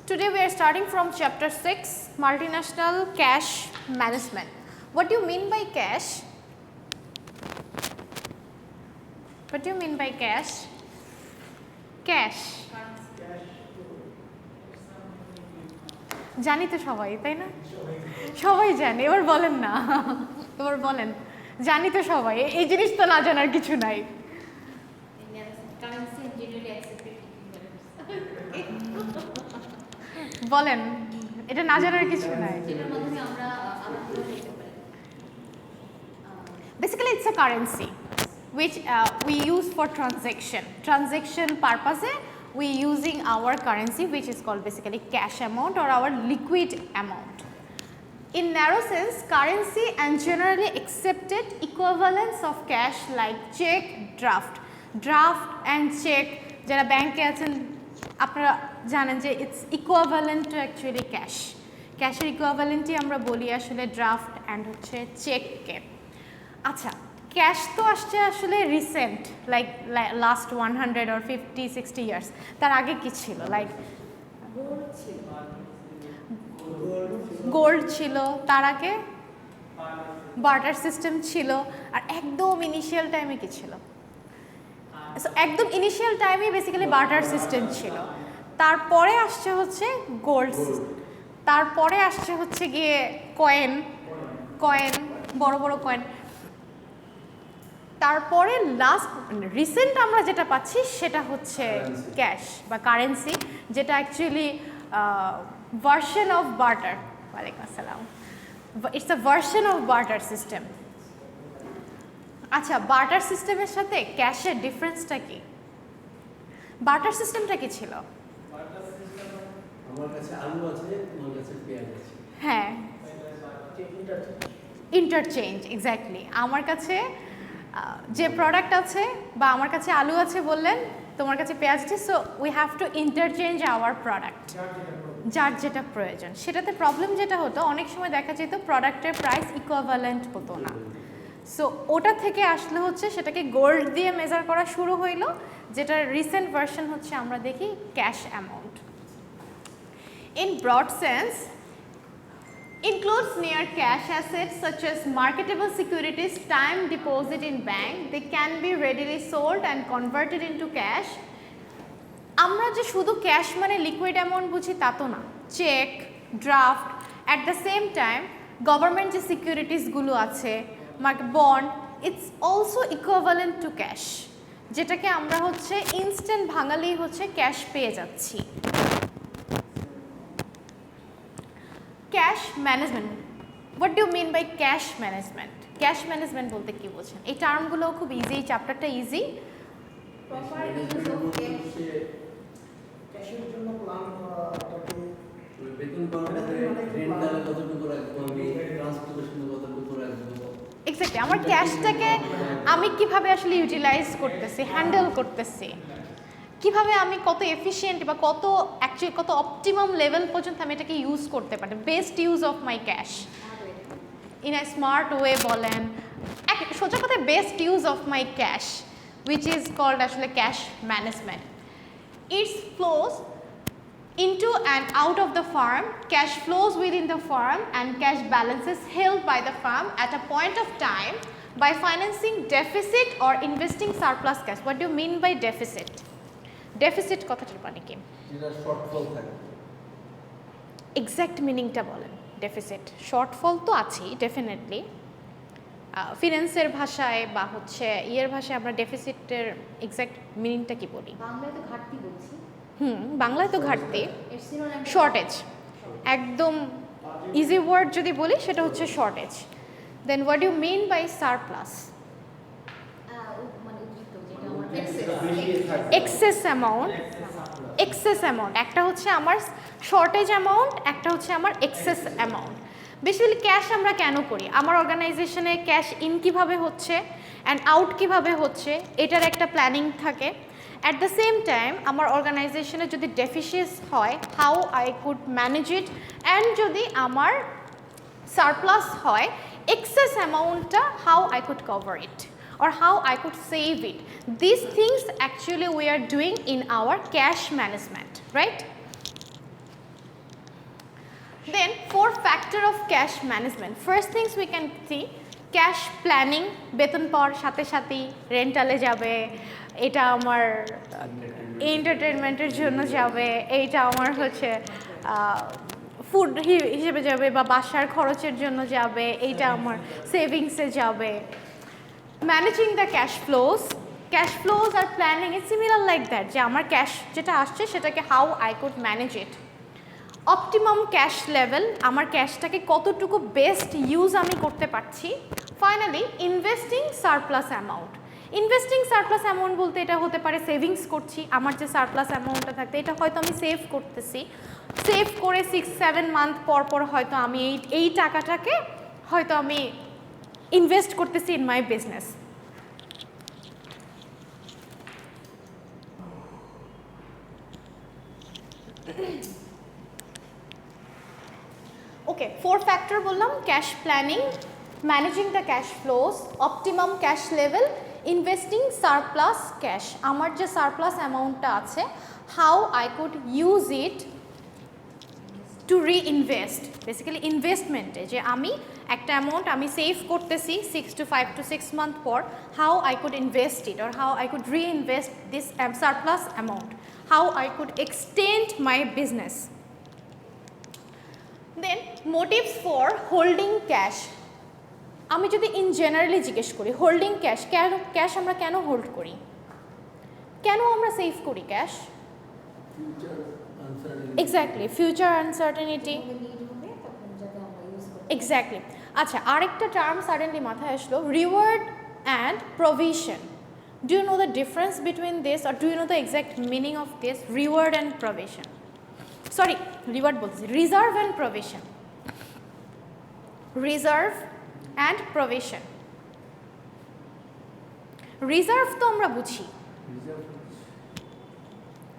Today we are starting from chapter 6, multinational cash management. What do you mean by cash? What do you mean by cash? Cash. জানি তো সবাই, তাই না? সবাই জানে, এবার বলেন না, এবার বলেন, জানি তো সবাই, এই জিনিস তো না জানার কিছু নাই। বলেন, এটা না জানার কিছু নাই। Basically, it's a currency which we use for transaction purpose. We using our currency which is called basically cash amount or our liquid amount. In narrow sense, currency and generally accepted equivalents of cash like check, draft and check যারা ব্যাংকে আছেন আপনারা জানেন যে it's equivalent to actually cash. ক্যাশের ইকুইভ্যালেন্টই আমরা বলি আসলে ড্রাফট অ্যান্ড হচ্ছে চেককে। আচ্ছা, ক্যাশ তো আসছে আসলে recent, like last 100 or 50-60 years. তার আগে কি ছিল? লাইক গোল্ড ছিল, তার আগে বার্টার সিস্টেম ছিল, আর একদম ইনিশিয়াল টাইমে কি ছিল? একদম ইনিশিয়াল টাইমে বেসিক্যালি বার্টার সিস্টেম ছিল। তারপরে আসছে হচ্ছে গোল্ড, তারপরে আসছে হচ্ছে গিয়ে কয়েন, বড় বড় কয়েন। তারপরে লাস্ট রিসেন্ট আমরা যেটা পাচ্ছি সেটা হচ্ছে ক্যাশ বা কারেন্সি, যেটা অ্যাকচুয়ালি ভার্সন অফ বার্টার। ওয়ালাইকুম আসসালাম। It's a version of barter system. আচ্ছা, বার্টার সিস্টেমের সাথে ক্যাশের ডিফারেন্সটা কি? বার্টার সিস্টেমটা কি ছিল? আমার কাছে আলু আছে, তোমার কাছে পেঁয়াজ আছে। হ্যাঁ, ইন্টারচেঞ্জ, এক্স্যাক্টলি। আমার কাছে যে প্রোডাক্ট আছে বা আমার কাছে আলু আছে বললেন, তোমার কাছে পেঁয়াজ আছে, so we have to interchange hour product, যার যেটা প্রয়োজন। সেটাতে প্রবলেম যেটা হতো, অনেক সময় দেখা যেত প্রোডাক্টের প্রাইস ইকুইভ্যালেন্ট হতো না। সো ওটা থেকে আসলে হচ্ছে সেটাকে গোল্ড দিয়ে মেজার করা শুরু হইলো, যেটার রিসেন্ট ভার্সন হচ্ছে আমরা দেখি cash amount. In broad sense, includes near cash assets such as marketable securities, time deposit in bank. They can be readily sold and converted into cash. আমরা যে শুধু ক্যাশ মানে লিকুইড অ্যামাউন্ট বুঝি তা তো না। Cheque, draft, at the same time government যে সিকিউরিটিসগুলো আছে, bond, it's also equivalent to cash, যেটাকে আমরা হচ্ছে ইনস্ট্যান্ট ভাঙালেই হচ্ছে ক্যাশ পেয়ে যাচ্ছি। Cash management, what do mean by cash management? Cash management বলতে কি বোঝেন? এই টার্মগুলো খুব ইজি, এই চ্যাপ্টারটা ইজি। ক্যাশের জন্য প্ল্যান করা, বেতন পাওয়ার পরে রেন্টালে কতটুকু রাখবো, আমি ট্রান্সপোর্টেশনে কতটুকু রাখবো। এক্স্যাক্টলি, আমার ক্যাশটাকে আমি কিভাবে আসলে ইউটিলাইজ করতেছি, হ্যান্ডেল করতেছি, কিভাবে আমি কত এফিশিয়েন্ট বা কত অ্যাকচুয়ালি কত অপটিমাম লেভেল পর্যন্ত আমি এটাকে ইউজ করতে পারি, best use of my cash in a smart way বলেন, সোজা কথায় best use of my cash, which is called আসলে cash management. It's flows into and out of the firm, cash flows within the firm and cash balances held by the firm at a point of time by financing deficit or investing surplus cash. What do you mean by deficit? Deficit কথাটার মানে কি? যেটা shortfall থাকে। Exact মিনিংটা বলেন। Deficit, shortfall তো আছেই definitely. ফিন্যান্সের ভাষায় বা হচ্ছে ভাষায় আমরা ডেফিসিটের এক্স্যাক্ট মিনিংটা কি বলি? বাংলায় তো ঘাটতি বলছি। বাংলায় তো ঘাটতি, শর্টেজ, একদম ইজি ওয়ার্ড যদি বলি সেটা হচ্ছে shortage. Then what you mean by surplus? Excess amount, একটা হচ্ছে আমার শর্টেজ অ্যামাউন্ট, একটা হচ্ছে আমার এক্সেস অ্যামাউন্ট। বেসিক্যালি ক্যাশ আমরা কেন করি? আমার অর্গানাইজেশনে ক্যাশ ইন কীভাবে হচ্ছে অ্যান্ড আউট কীভাবে হচ্ছে, এটার একটা প্ল্যানিং থাকে। অ্যাট দ্য সেম টাইম আমার অর্গানাইজেশনে যদি ডেফিসিয়েন্স হয়, how I could manage it, and যদি আমার সারপ্লাস হয়, এক্সেস অ্যামাউন্টটা how I could cover it or how I could save it. These things actually we are doing in our cash management, right? Then 4 factor of cash management. First things we can see, cash planning, বেতন পাওয়ার সাথে সাথেই রেন্টালে যাবে, এটা আমার এন্টারটেনমেন্টের জন্য যাবে, এইটা আমার হচ্ছে ফুড হিসেবে যাবে বা বাসার খরচের জন্য যাবে, এইটা আমার সেভিংসে যাবে। Managing the cash flows are planning is similar like that, যে আমার ক্যাশ যেটা আসছে সেটাকে how I could manage it. Optimum cash level, আমার ক্যাশটাকে কতটুকু বেস্ট ইউজ আমি করতে পারছি। Finally investing surplus amount. Investing surplus amount বলতে এটা হতে পারে সেভিংস করছি, আমার যে সারপ্লাস অ্যামাউন্টটা থাকতে এটা হয়তো আমি সেভ করতেছি, সেভ করে 6-7 মান্থ পর পর হয়তো আমি এই টাকাটাকে হয়তো আমি ইনভেস্ট করতেছি in my business. Okay, 4 factor বললাম, cash planning, managing the cash flows, optimum cash level, investing surplus cash, আমার যে সারপ্লাস অ্যামাউন্টটা আছে how I could use it to reinvest, basically ইনভেস্টমেন্টে, যে আমি একটা অ্যামাউন্ট আমি সেভ করতেছি 5 to 6 মান্থ পর, how I could invest it or how I could reinvest this surplus amount, how I could extend my business. Then motives for holding cash. আমি যদি in generally জিজ্ঞেস করি হোল্ডিং ক্যাশ, ক্যাশ আমরা কেন hold করি, কেন আমরা সেভ করি cash? Exactly, future uncertainty, exactly. আচ্ছা, আরেকটা টার্ম সাডেনলি মাথায় আসলো, reward and provision. Do you know the difference between this or do you know the exact meaning of this? Reward and provision, sorry reward বলছি, reserve and provision. Reserve and provision. Reserve তো আমরা বুঝি,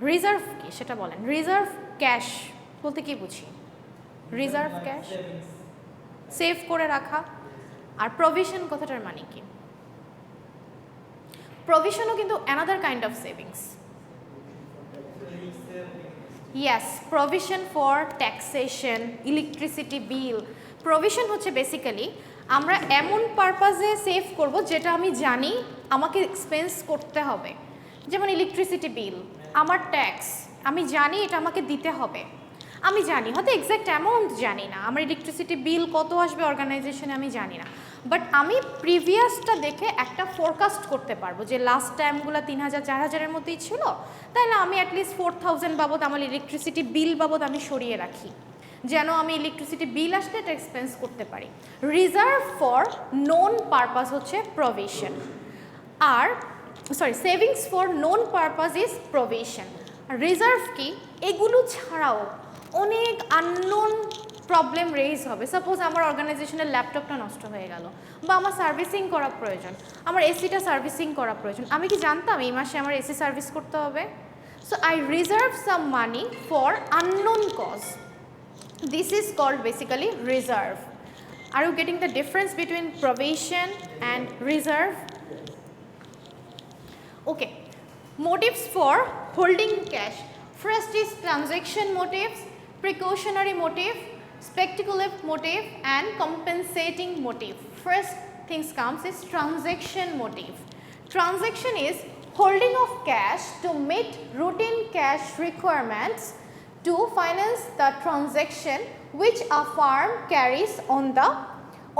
reserve কি সেটা বলেন। Reserve cash বলতে কি বুঝি? রিজার্ভ ক্যাশ সেভ করে রাখা। আর প্রভিশন কথাটার মানে কি? প্রভিশনও কিন্তু another kind of savings. Yes, provision for taxation, electricity bill. Provision হচ্ছে বেসিক্যালি আমরা এমন পারপাজে সেভ করব যেটা আমি জানি আমাকে এক্সপেন্স করতে হবে, যেমন ইলেকট্রিসিটি বিল, আমার ট্যাক্স, আমি জানি এটা আমাকে দিতে হবে, আমি জানি হয়তো এক্স্যাক্ট অ্যামাউন্ট জানি না, আমার ইলেকট্রিসিটি বিল কত আসবে অর্গানাইজেশনে আমি জানি না, বাট আমি প্রিভিয়াসটা দেখে একটা ফোরকাস্ট করতে পারবো যে লাস্ট টাইমগুলো 3000-4000-এর মধ্যেই ছিল, তাই না আমি অ্যাটলিস্ট 4000 বাবদ আমার ইলেকট্রিসিটি বিল বাবদ আমি সরিয়ে রাখি, যেন আমি ইলেকট্রিসিটি বিল আসলে এটা এক্সপেন্স করতে পারি। রিজার্ভ ফর নোন পারপাস হচ্ছে প্রভিশন, আর sorry savings for known purpose is provision. Reserve কি? এগুলো ছাড়াও অনেক আননোন প্রবলেম রেইজ হবে। সাপোজ আমার অর্গানাইজেশনের ল্যাপটপটা নষ্ট হয়ে গেল, বা আমার সার্ভিসিং করা প্রয়োজন, আমার এসিটা সার্ভিসিং করা প্রয়োজন, আমি কি জানতাম এই মাসে আমার এসি সার্ভিস করতে হবে? So I reserve some money for unknown cause. This is called basically reserve. Are you getting the difference between provision and reserve? Okay. Motives for holding cash. First is transaction motives, precautionary motive, speculative motive and compensating motive. First things comes is transaction motive. Transaction is holding of cash to meet routine cash requirements to finance the transaction which a firm carries on the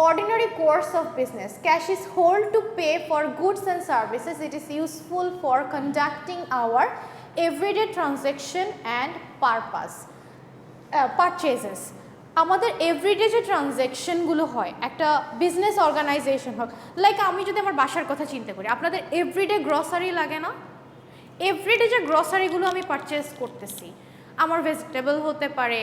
ordinary course of business. Cash is held to pay for goods and services. It is useful for conducting our everyday transaction and purchases. আমাদের everyday যে ট্রানজ্যাকশনগুলো হয় একটা business organisation হোক, like আমি যদি আমার বাসার কথা চিন্তা করি, আপনাদের এভরিডে গ্রসারি লাগে না? এভরিডে যে গ্রসারিগুলো আমি পারচেস করতেছি, আমার ভেজিটেবল হতে পারে,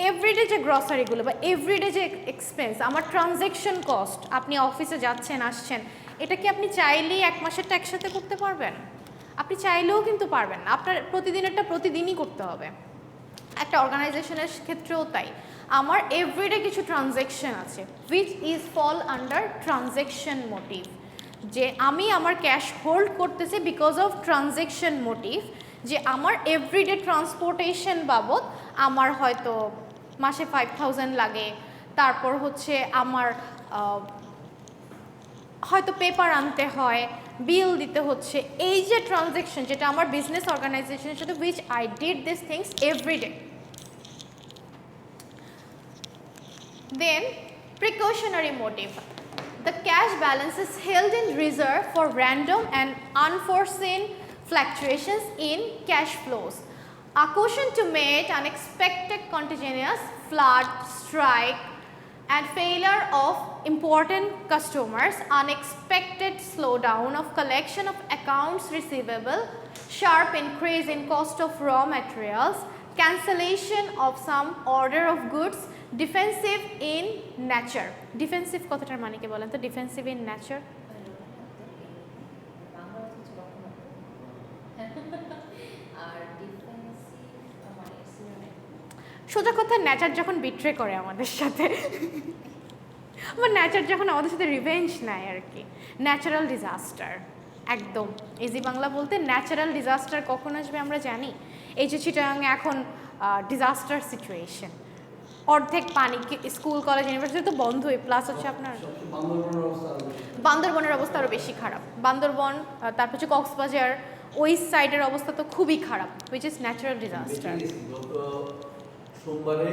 এভরিডে যে গ্রসারিগুলো বা এভরিডে যে এক্সপেন্স, আমার ট্রানজ্যাকশন কস্ট, আপনি অফিসে যাচ্ছেন আসছেন, এটা কি আপনি চাইলেই এক মাসেরটা একসাথে করতে পারবেন? আপনি চাইলেও কিন্তু পারবেন না, আপনার প্রতিদিনেরটা প্রতিদিনই করতে হবে। একটা অর্গানাইজেশনের ক্ষেত্রেও তাই, আমার এভরিডে কিছু ট্রানজ্যাকশন আছে which is fall under transaction motive, যে আমি আমার ক্যাশ হোল্ড করতেছি বিকজ অফ ট্রানজ্যাকশন মোটিভ, যে আমার এভরিডে ট্রান্সপোর্টেশন বাবদ আমার হয়তো মাসে 5000 লাগে, তারপর হচ্ছে আমার হয়তো পেপার আনতে হয়, বিল দিতে হচ্ছে, এই যে ট্রানজ্যাকশন যেটা আমার বিজনেস অর্গানাইজেশনের সাথে which I did this things everyday. Then precautionary motive. The cash balance is held in reserve for random and unforeseen fluctuations in cash flows. A caution to meet unexpected contagious flood, strike, and failure of important customers, unexpected slowdown of collection of accounts receivable, sharp increase in cost of raw materials, cancellation of some order of goods, defensive in nature. Defensive কথাটার মানে কি বলেন তো? Defensive in nature সোজা কথা, nature যখন betray করে আমাদের সাথে, আমার নেচার যখন আমাদের সাথে রিভেঞ্জ নেয় আর কি। ন্যাচারাল ডিজাস্টার, একদম ইজি বাংলা বলতে ন্যাচারাল ডিজাস্টার কখন আসবে আমরা জানি। এই যে চিটাগাংয়ে এখন ডিজাস্টার সিচুয়েশন, অর্ধেক পানি, স্কুল কলেজ ইউনিভার্সিটি তো বন্ধই, প্লাস হচ্ছে আপনার বান্দরবনের অবস্থা আরও বেশি খারাপ। বান্দরবন, তারপর হচ্ছে কক্সবাজার, ওই সাইডের অবস্থা তো খুবই খারাপ, হুইচ ইজ ন্যাচারাল ডিজাস্টার। সোমবারে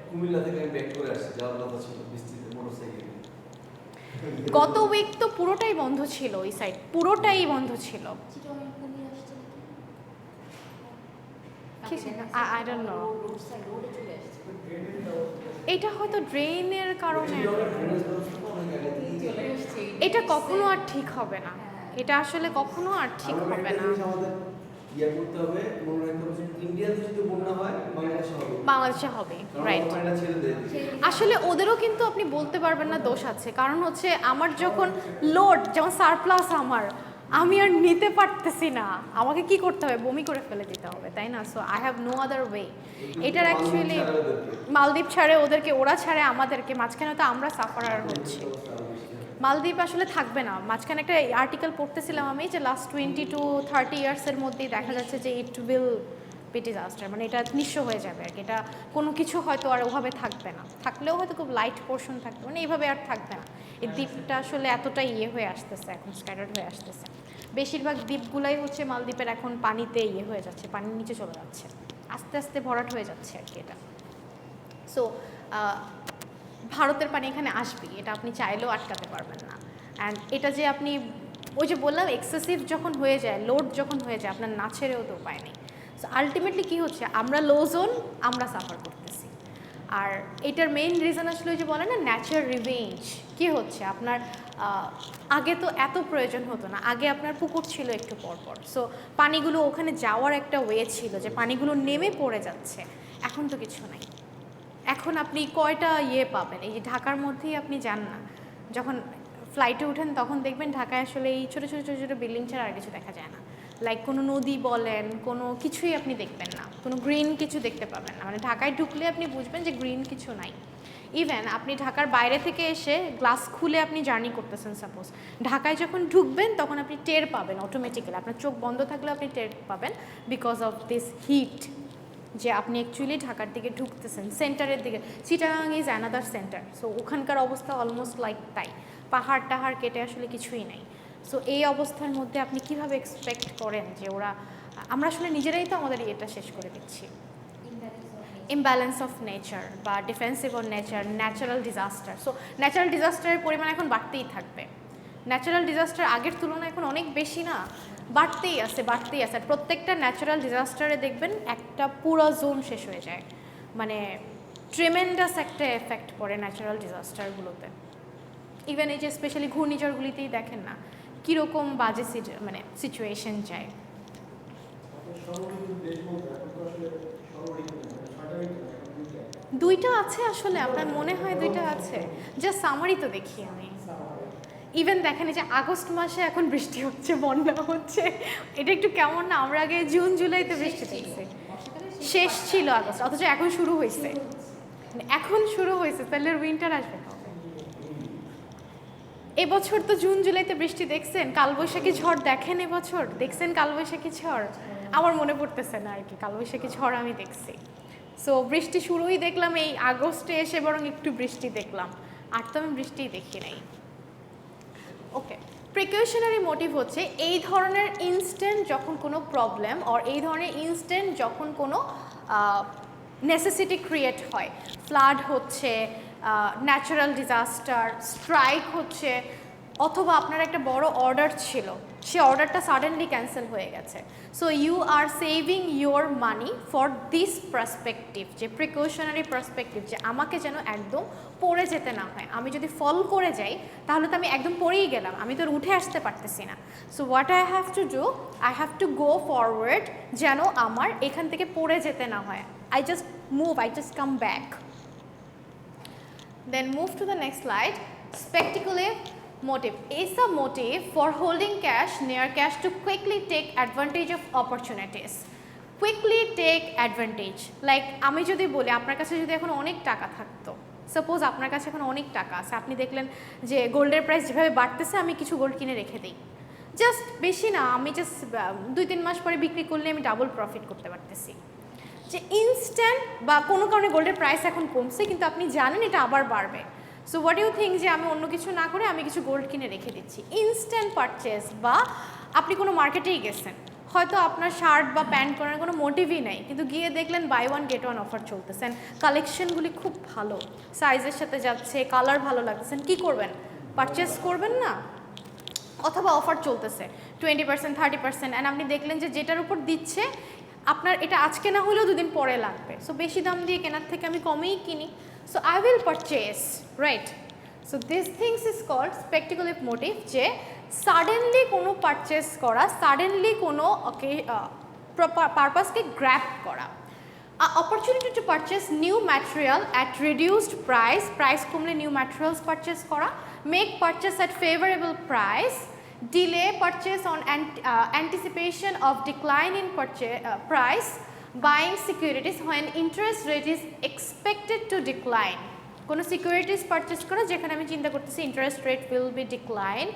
কুমিল্লা থেকে আমি ব্যাক করে আসছি, যাওয়ার কথা ছিল বৃষ্টিতে মোটরসাইকেলে। গত উইক তো পুরোটাই বন্ধ ছিল, ওই সাইড পুরোটাই বন্ধ ছিল। I don't know. এটা হয়তো ড্রেনের কারণে, এটা কখনো আর ঠিক হবে না, এটা আসলে কখনো আর ঠিক হবে না। বাংলাদেশে হবে, রাইট। আসলে ওদেরও কিন্তু আপনি বলতে পারবেন না দোষ আছে, কারণ হচ্ছে আমার যখন লোড, যেমন সারপ্লাস আমার, আমি আর নিতে পারতেছি না, আমাকে কি করতে হবে? বমি করে ফেলে দিতে হবে, তাই না? So I have no other way. এটার অ্যাকচুয়ালি মালদ্বীপ ছাড়ে ওদেরকে, ওরা ছাড়ে আমাদেরকে, মাঝখানে তো আমরা সাফারার হচ্ছি। মালদ্বীপ আসলে থাকবে না। মাঝখানে একটা আর্টিকেল পড়তেছিলাম আমি যে লাস্ট 20 to 30 ইয়ার্সের মধ্যেই দেখা যাচ্ছে যে ইট উইল বি ডিজাস্টার, মানে এটা নিঃস্ব হয়ে যাবে আর কি। এটা কোনো কিছু হয়তো আর ওভাবে থাকবে না, থাকলেও হয়তো খুব লাইট পোর্শন থাকবে, মানে এইভাবে আর থাকবে না। এই দ্বীপটা আসলে এতটাই হয়ে আসতেছে, এখন স্ক্যাটার্ড হয়ে আসতেছে। বেশিরভাগ দ্বীপগুলাই হচ্ছে মালদ্বীপের এখন পানিতে হয়ে যাচ্ছে, পানির নিচে চলে যাচ্ছে, আস্তে আস্তে ভরাট হয়ে যাচ্ছে আর কি এটা। সো ভারতের পানি এখানে আসবেই, এটা আপনি চাইলেও আটকাতে পারবেন না। অ্যান্ড এটা যে আপনি ওই যে বললাম এক্সেসিভ যখন হয়ে যায়, লোড যখন হয়ে যায়, আপনার না ছেড়েও তো উপায় নেই। সো আলটিমেটলি কী হচ্ছে, আমরা লো জোন, আমরা সাফার করতেছি। আর এটার মেইন রিজন আসলে ওই যে বলে না ন্যাচারাল রিভেঞ্জ। কী হচ্ছে আপনার, আগে তো এত প্রয়োজন হতো না, আগে আপনার পুকুর ছিল একটু পরপর, সো পানিগুলো ওখানে যাওয়ার একটা ওয়ে ছিল যে পানিগুলো নেমে পড়ে যাচ্ছে। এখন তো কিছু নাই। এখন আপনি কয়টা পাবেন, এই যে ঢাকার মধ্যেই আপনি যান না, যখন ফ্লাইটে উঠেন তখন দেখবেন ঢাকায় আসলে এই ছোটো ছোটো ছোটো ছোটো বিল্ডিং ছাড়া আর কিছু দেখা যায় না। লাইক কোনো নদী বলেন, কোনো কিছুই আপনি দেখবেন না, কোনো গ্রিন কিছু দেখতে পাবেন না। মানে ঢাকায় ঢুকলে আপনি বুঝবেন যে গ্রিন কিছু নাই। ইভেন আপনি ঢাকার বাইরে থেকে এসে গ্লাস খুলে আপনি জার্নি করতেছেন, সাপোজ ঢাকায় যখন ঢুকবেন তখন আপনি টের পাবেন অটোমেটিক্যালি, আপনার চোখ বন্ধ থাকলেও আপনি টের পাবেন বিকজ অফ দিস হিট, যে আপনি অ্যাকচুয়ালি ঢাকার দিকে ঢুকতেছেন, সেন্টারের দিকে। Chittagong is another centre, so ওখানকার অবস্থা অলমোস্ট লাইক তাই, পাহাড় টাহাড় কেটে আসলে কিছুই নাই। সো এই অবস্থার মধ্যে আপনি কিভাবে এক্সপেক্ট করেন যে ওরা, আমরা আসলে নিজেরাই তো আমাদের এটা শেষ করে দিচ্ছি। ইমব্যালেন্স অফ নেচার বা defensive on nature, natural disaster. So natural ডিজাস্টারের পরিমাণ এখন বাড়তেই থাকবে। ন্যাচারাল ডিজাস্টার আগের তুলনায় এখন অনেক বেশি না, বাড়তেই আছে বাড়তেই আছে। আর প্রত্যেকটা ন্যাচারাল ডিজাস্টারে দেখবেন একটা পুরো জোন শেষ হয়ে যায়, মানে ট্রেমেন্ডাস একটা এফেক্ট পড়ে ন্যাচারাল ডিজাস্টারগুলোতে। ইভেন এই যে স্পেশালি ঘূর্ণিঝড়গুলিতেই দেখেন না কীরকম বাজে মানে সিচুয়েশন যায়। দুইটা আছে আসলে, আপনার মনে হয় দুইটা আছে? যা সামারি তো দেখি আমি। ইভেন দেখেন এই যে আগস্ট মাসে এখন বৃষ্টি হচ্ছে, বন্যা হচ্ছে, এটা একটু কেমন না? আমরা আগে জুন জুলাইতে বৃষ্টি দেখছি, শেষ ছিল আগস্ট, অথচ এখন শুরু হয়েছে, এখন শুরু হয়েছে, তাহলে উইন্টার আসবে কবে? এবছর তো জুন জুলাইতে বৃষ্টি দেখছেন, কালবৈশাখী ঝড় দেখেন এবছর? দেখছেন কালবৈশাখী ঝড়? আমার মনে পড়তেছে না আর কি কালবৈশাখী ঝড় আমি দেখছি। সো বৃষ্টি শুরুই দেখলাম এই আগস্টে এসে, বরং একটু বৃষ্টি দেখলাম, আর তো আমি বৃষ্টিই দেখি নাই। ওকে, প্রিকশনারি মোটিভ হচ্ছে এই ধরনের ইনস্ট্যান্ট যখন কোনো প্রবলেম অর এই ধরনের ইনস্ট্যান্ট যখন কোনো নেসেসিটি ক্রিয়েট হয়, ফ্লাড হচ্ছে, ন্যাচারাল ডিজাস্টার, স্ট্রাইক হচ্ছে, অথবা আপনার একটা বড় অর্ডার ছিল, সে অর্ডারটা সাডেনলি ক্যান্সেল হয়ে গেছে। So you are saving your money for this perspective, যে প্রিকশনারি পার্সপেক্টিভ, যে আমাকে যেন একদম পড়ে যেতে না হয়। আমি যদি ফল করে যাই তাহলে তো আমি একদম পড়েই গেলাম, আমি তো উঠে আসতে পারতেছি না। So what I have to do, I have to go forward, যেন আমার এখান থেকে পড়ে যেতে না হয়। I just move, I just come back. Then move to the next slide. Speculative motive is a motive for holding cash near cash to quickly take advantage of opportunities. Quickly take advantage. Like আমি যদি বলি আপনার কাছে যদি এখন অনেক টাকা থাকতো, সাপোজ আপনার কাছে এখন অনেক টাকা আছে, আপনি দেখলেন যে গোল্ডের প্রাইস যেভাবে বাড়তেছে, আমি কিছু গোল্ড কিনে রেখে দিই, জাস্ট বেশি না, আমি জাস্ট 2-3 মাস পরে বিক্রি করলে আমি ডাবল প্রফিট করতে পারতেছি। যে ইনস্ট্যান্ট বা কোনো কারণে গোল্ডের প্রাইস এখন কমছে কিন্তু আপনি জানেন এটা আবার বাড়বে, সো হোয়াট ইউ থিঙ্ক যে আমি অন্য কিছু না করে আমি কিছু গোল্ড কিনে রেখে দিচ্ছি। ইনস্ট্যান্ট পারচেস, বা আপনি কোনো মার্কেটেই গেছেন, হয়তো আপনার শার্ট বা প্যান্ট করার কোনো মোটিভই নাই, কিন্তু গিয়ে দেখলেন buy one get one offer চলতেছেন, কালেকশনগুলি খুব ভালো, সাইজের সাথে যাচ্ছে, কালার ভালো লাগতেছেন, কি করবেন? পারচেস করবেন না? অথবা অফার চলতেছে 20%, 30%, অ্যান্ড আপনি দেখলেন যে যেটার উপর দিচ্ছে আপনার এটা আজকে না হলেও 2 দিন পরে লাগবে, সো বেশি দাম দিয়ে কেনার থেকে আমি কমেই কিনি, so I will purchase, right? So this things is called speculative motive, যে সাডেনলি কোনো পারচেস করা, সাডেনলি কোনো পারপাসকে গ্র্যাব করা। Opportunity to purchase new material at reduced price, price কমলে নিউ ম্যাটেরিয়ালস পারচেস করা, make purchase at favourable price, delay purchase on anticipation of decline in price, buying securities when interest rate is expected to decline. কোনো securities purchase করা যেখানে আমি চিন্তা করতেছি interest rate will be decline,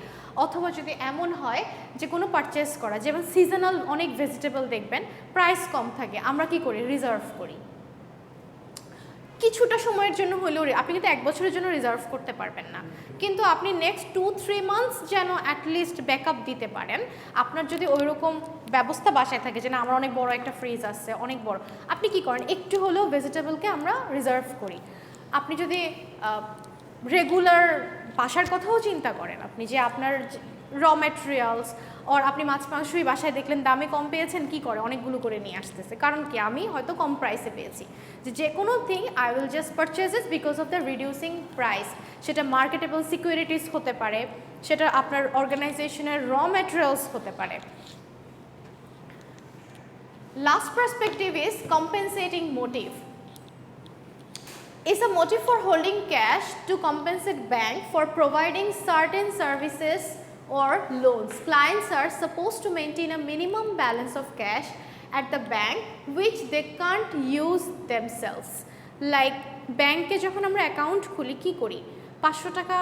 অথবা যদি এমন হয় যে কোনো পারচেস করা, যেমন সিজনাল অনেক ভেজিটেবল দেখবেন প্রাইস কম থাকে, আমরা কি করি? রিজার্ভ করি কিছুটা সময়ের জন্য হলেও। আপনি কিন্তু 1 বছরের জন্য রিজার্ভ করতে পারবেন না, কিন্তু আপনি নেক্সট 2-3 মান্থস যেন অ্যাটলিস্ট ব্যাকআপ দিতে পারেন। আপনার যদি ওই রকম ব্যবস্থা বাসায় থাকে যে না আমার অনেক বড় একটা ফ্রিজ আছে, অনেক বড়, আপনি কি করেন? একটু হলেও ভেজিটেবলকে আমরা রিজার্ভ করি। আপনি যদি রেগুলার বাসার কথাও চিন্তা করেন, আপনি যে আপনার র ম্যাটেরিয়ালস, আর আপনি মাছ মাংসই বাসায় দেখলেন দামে কম পেয়েছেন, কি করে? অনেকগুলো করে নিয়ে আসতেছে, কারণ কি আমি হয়তো কম প্রাইসে পেয়েছি। যে কোনো thing I will just purchase it because of the reducing price. সেটা মার্কেটেবল সিকিউরিটিস হতে পারে, সেটা আপনার অর্গানাইজেশনের র ম্যাটেরিয়ালস হতে পারে। Last perspective is compensating motive. Is a motive for holding cash to compensate bank for providing certain services or loans. Clients are supposed to maintain a minimum balance of cash at the bank which they can't use themselves. Like ব্যাংকে যখন আমরা account খুলি কি করি? 500 টাকা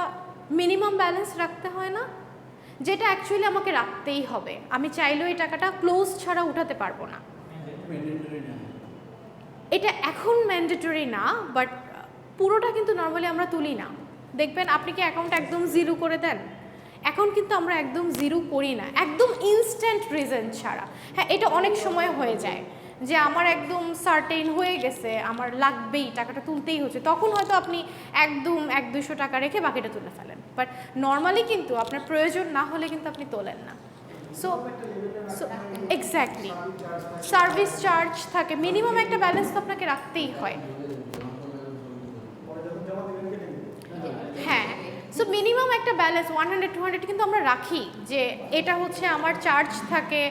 minimum balance রাখতে হয় না, যেটা অ্যাকচুয়ালি আমাকে রাখতেই হবে, আমি চাইলেও এই টাকাটা ক্লোজ ছাড়া উঠাতে পারবো না। এটা এখন ম্যান্ডেটরি না, বাট পুরোটা কিন্তু নর্মালি আমরা তুলি না। দেখবেন আপনি কি অ্যাকাউন্ট একদম জিরো করে দেন? এখন কিন্তু আমরা একদম জিরো করি না, একদম ইনস্ট্যান্ট রিজন ছাড়া। হ্যাঁ, এটা অনেক সময় হয়ে যায় যে আমার একদম সার্টেন হয়ে গেছে, আমার লাগবেই, টাকাটা তুলতেই হচ্ছে, তখন হয়তো আপনি একদম 100-200 টাকা রেখে বাকিটা তুলে ফেলেন, বাট নর্মালি কিন্তু আপনার প্রয়োজন না হলে কিন্তু আপনি তোলেন না। সো এক্স্যাক্টলি, সার্ভিস চার্জ থাকে, মিনিমাম একটা ব্যালেন্স তো আপনাকে রাখতেই হয়। হ্যাঁ, সো মিনিমাম একটা ব্যালেন্স 100-200 কিন্তু আমরা রাখি, যে এটা হচ্ছে আমার চার্জ থাকে,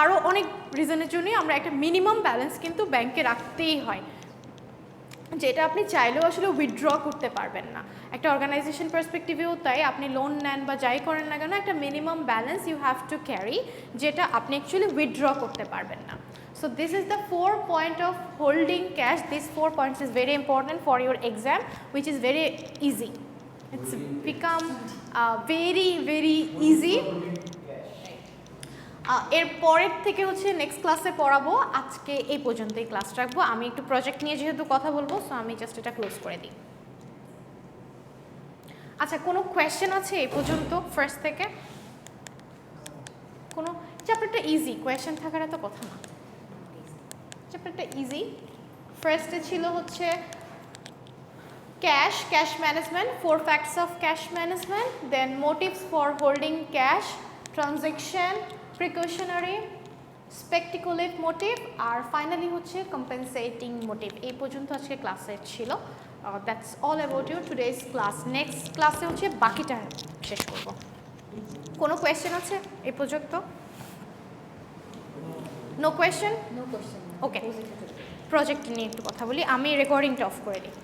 আরও অনেক রিজনের জন্যই আমরা একটা মিনিমাম ব্যালেন্স কিন্তু ব্যাংকে রাখতেই হয়, যেটা আপনি চাইলেও আসলে উইথড্র করতে পারবেন না। একটা অর্গানাইজেশন পার্সপেক্টিভেও তাই, আপনি লোন নেন বা যাই করেন না কেন, একটা minimum balance you have to carry, যেটা আপনি অ্যাকচুয়ালি উইথড্র করতে পারবেন না। So this is the 4 point of holding cash. These 4 points is very important for your exam, which is very easy. It's become very easy. এর পরের থেকে হচ্ছে next ক্লাসে পড়াবো। আজকে এই পর্যন্তই ক্লাস রাখবো। আমি একটু প্রজেক্ট নিয়ে যেহেতু কথা বলবো, সো আমি জাস্ট এটা ক্লোজ করে দিই। আচ্ছা, কোনো কোয়েশ্চেন আছে এই পর্যন্ত ফার্স্ট থেকে? কোনো চ্যাপ্টারটা ইজি, কোয়েশ্চেন থাকার এত কথা না, চ্যাপ্টারটা ইজি। ফার্স্টে ছিল হচ্ছে cash management, 4 facts of cash management, then motives for holding cash, transaction, precautionary, speculative motive, আর ফাইনালি হচ্ছে কম্পেনসেটিং মোটিভ। এই পর্যন্ত আজকে ক্লাসে ছিল। That's all about you today's class. Next ক্লাসে হচ্ছে বাকিটা শেষ করব। কোনো কোয়েশ্চেন আছে এই পর্যন্ত? No question? No question. Okay, project নিয়ে একটু কথা বলি। আমি রেকর্ডিংটা অফ করে দিই।